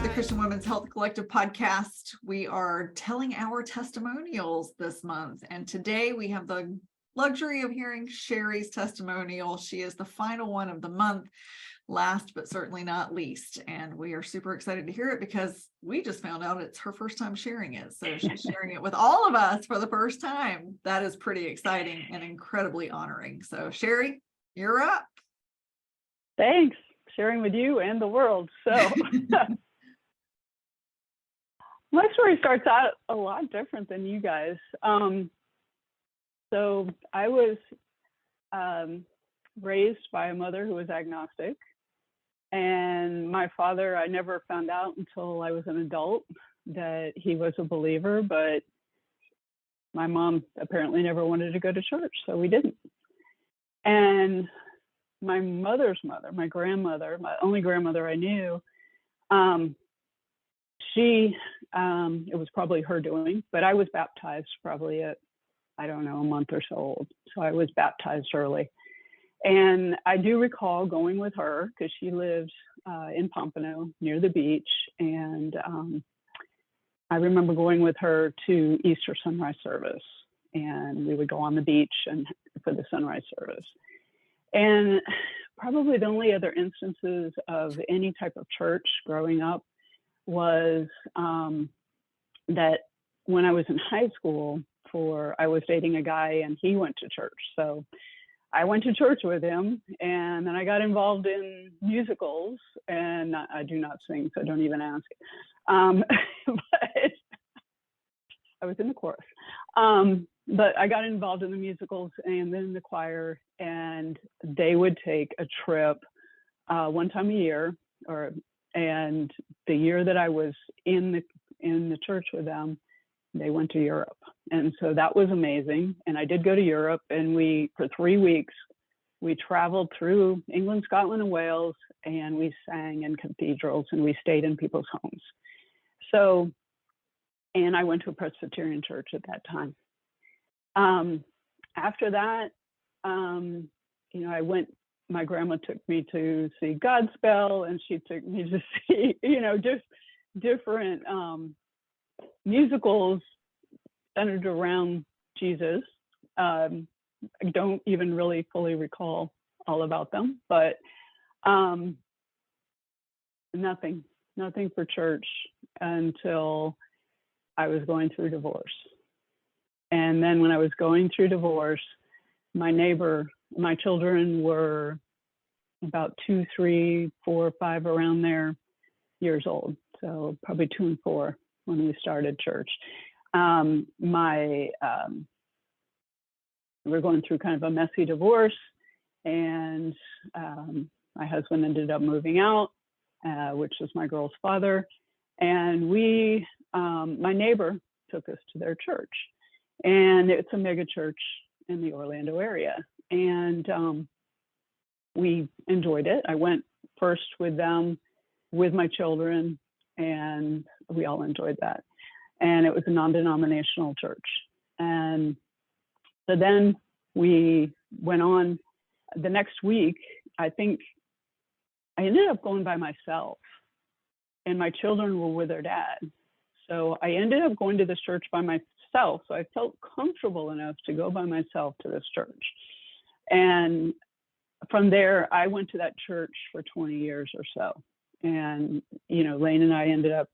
the Christian Women's Health Collective podcast. We are telling our testimonials this month, and today we have the luxury of hearing Sheri's testimonial. She is the final one of the month, last but certainly not least, and we are super excited to hear it because we just found out it's her first time sharing it. So she's sharing it with all of us for the first time. That is pretty exciting and incredibly honoring. So Sheri, you're up. Thanks. Sharing with you and the world. So my story starts out a lot different than you guys. So I was raised by a mother who was agnostic, and my father, I never found out until I was an adult that he was a believer, but my mom apparently never wanted to go to church, so we didn't. And my mother's mother, my grandmother, my only grandmother I knew, it was probably her doing, but I was baptized probably at, I don't know, a month or so old. So I was baptized early. And I do recall going with her because she lived in Pompano near the beach. And I remember going with her to Easter sunrise service. And we would go on the beach and for the sunrise service. And probably the only other instances of any type of church growing up was that when I was in high school, I was dating a guy and he went to church. So I went to church with him, and then I got involved in musicals, and I do not sing, so don't even ask. But I was in the chorus. But I got involved in the musicals and then the choir, and they would take a trip one time a year, and the year that I was in the church with them, they went to Europe. And so that was amazing. And I did go to Europe, and for 3 weeks, we traveled through England, Scotland, and Wales, and we sang in cathedrals, and we stayed in people's homes. So, and I went to a Presbyterian church at that time. After that, my grandma took me to see Godspell, and she took me to see, just different musicals centered around Jesus. I don't even really fully recall all about them, but nothing for church until I was going through divorce. And then when I was going through divorce, my children were about 2, 3, 4, 5, around there years old. So probably 2 and 4 when we started church. We're going through kind of a messy divorce, and my husband ended up moving out, which was my girl's father. And my neighbor took us to their church. And it's a mega church in the Orlando area. And we enjoyed it. I went first with them, with my children, and we all enjoyed that. And it was a non-denominational church. And so then we went on the next week. I think I ended up going by myself, and my children were with their dad. So I ended up going to this church by myself. So I felt comfortable enough to go by myself to this church. And from there, I went to that church for 20 years or so. And, Lane and I ended up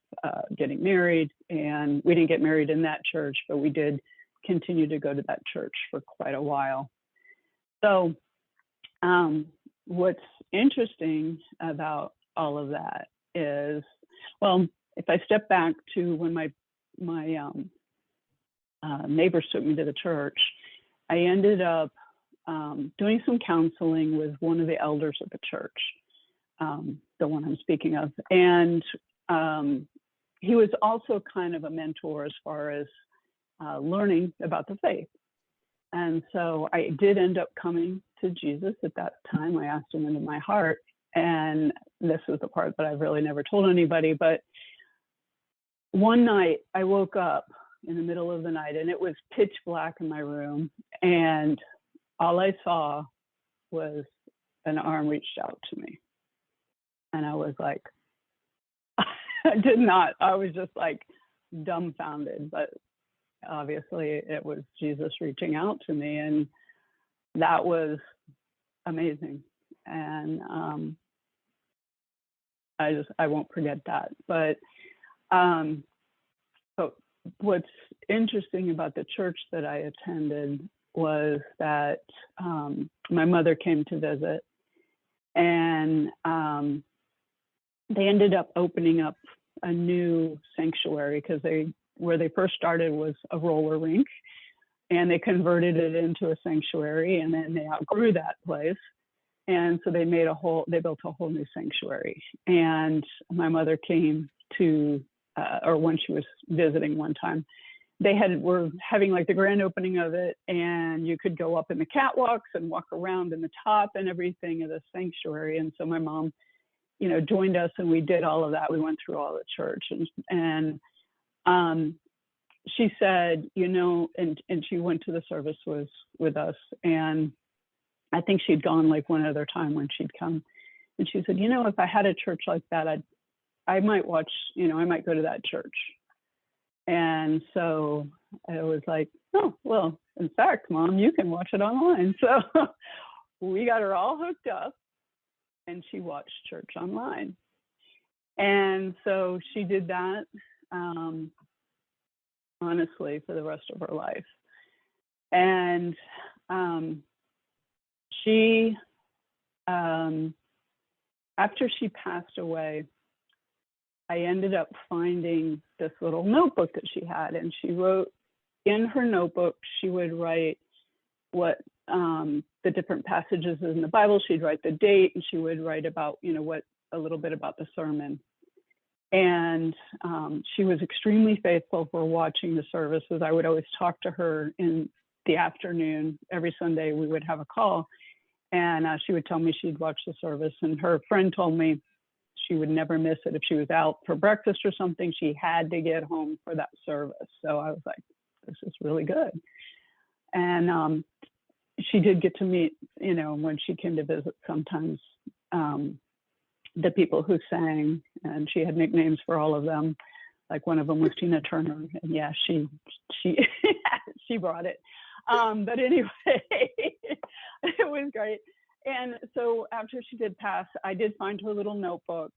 getting married, and we didn't get married in that church, but we did continue to go to that church for quite a while. So what's interesting about all of that is, well, if I step back to when my neighbors took me to the church, I ended up doing some counseling with one of the elders of the church, the one I'm speaking of. And he was also kind of a mentor as far as learning about the faith. And so I did end up coming to Jesus at that time. I asked him into my heart. And this is the part that I've really never told anybody. But one night I woke up in the middle of the night, and it was pitch black in my room. And all I saw was an arm reached out to me. And I was like, I did not. I was just like dumbfounded, but obviously it was Jesus reaching out to me, and that was amazing. And I won't forget that. But what's interesting about the church that I attended was that my mother came to visit, and they ended up opening up a new sanctuary, because where they first started was a roller rink, and they converted it into a sanctuary, and then they outgrew that place. And so they built a whole new sanctuary. And my mother came to, or when she was visiting one time, were having like the grand opening of it, and you could go up in the catwalks and walk around in the top and everything of the sanctuary. And so my mom, joined us, and we did all of that. We went through all the church, and she said, and she went to the service with us, and I think she'd gone like one other time when she'd come, and she said, if I had a church like that, I might watch, I might go to that church. And so I was like, oh, well, in fact, Mom, you can watch it online. So we got her all hooked up, and she watched church online. And so she did that, honestly, for the rest of her life. And she, after she passed away, I ended up finding this little notebook that she had, and she wrote in her notebook, she would write what the different passages in the Bible. She'd write the date, and she would write about, a little bit about the sermon. And she was extremely faithful for watching the services. I would always talk to her in the afternoon. Every Sunday we would have a call, and she would tell me she'd watch the service. And her friend told me she would never miss it. If she was out for breakfast or something, she had to get home for that service. So I was like, this is really good. And she did get to meet, when she came to visit, sometimes the people who sang, and she had nicknames for all of them. Like one of them was Tina Turner, and yeah, she she brought it. But anyway, it was great. And so after she did pass, I did find her little notebook,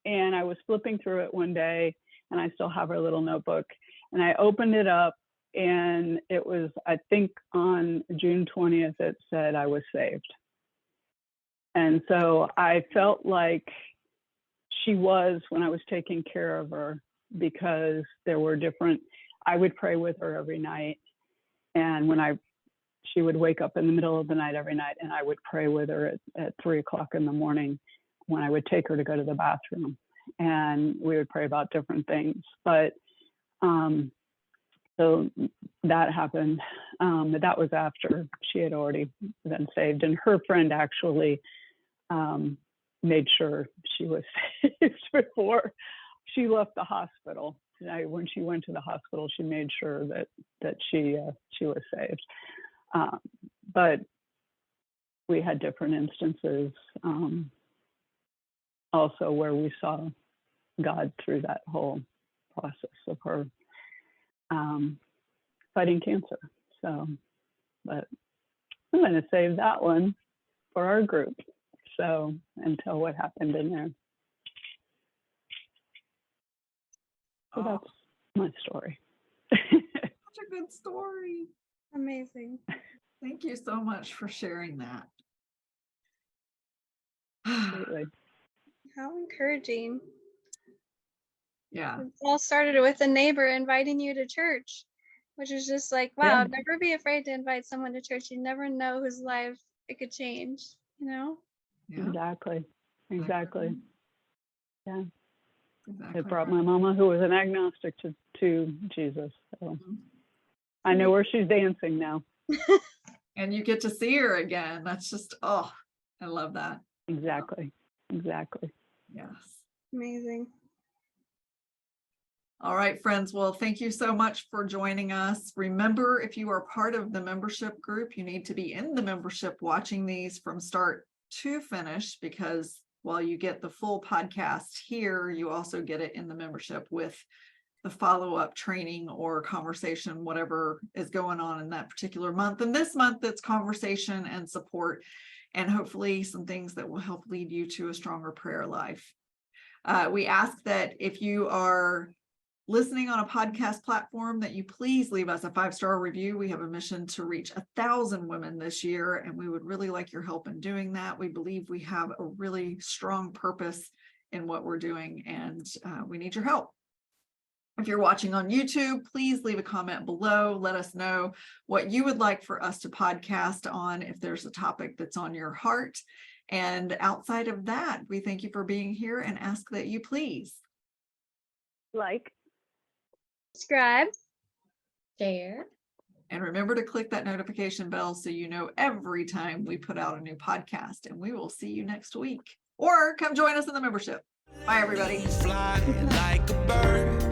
and I was flipping through it one day, and I still have her little notebook, and I opened it up, and it was, I think on June 20th, it said I was saved. And so I felt like she was, when I was taking care of her, because there were I would pray with her every night. And she would wake up in the middle of the night every night, and I would pray with her at 3:00 in the morning when I would take her to go to the bathroom, and we would pray about different things. But so that happened, but that was after she had already been saved. And her friend actually made sure she was saved before she left the hospital. When she went to the hospital, she made sure that she was saved. But we had different instances also where we saw God through that whole process of her fighting cancer. So, but I'm going to save that one for our group. So, and tell what happened in there. So that's my story. Such a good story. Amazing. Thank you so much for sharing that. Absolutely. How encouraging. Yeah. It all started with a neighbor inviting you to church, which is just like, wow, Yeah. never be afraid to invite someone to church. You never know whose life it could change, Yeah. Exactly. Yeah. Exactly. It brought my mama, who was an agnostic, to Jesus. So I know where she's dancing now. And you get to see her again. That's just, I love that. Exactly. Yes. Amazing. All right, friends. Well, thank you so much for joining us. Remember, if you are part of the membership group, you need to be in the membership watching these from start to finish, because while you get the full podcast here, you also get it in the membership with the follow-up training or conversation, whatever is going on in that particular month. And this month, it's conversation and support, and hopefully some things that will help lead you to a stronger prayer life. We ask that if you are listening on a podcast platform, that you please leave us a 5-star review. We have a mission to reach 1,000 women this year, and we would really like your help in doing that. We believe we have a really strong purpose in what we're doing, and we need your help. If you're watching on YouTube, please leave a comment below. Let us know what you would like for us to podcast on, if there's a topic that's on your heart. And outside of that, we thank you for being here and ask that you please Like, Subscribe. Share. and remember to click that notification bell so you know every time we put out a new podcast. And we will see you next week, or come join us in the membership. Bye, everybody. Fly like a bird.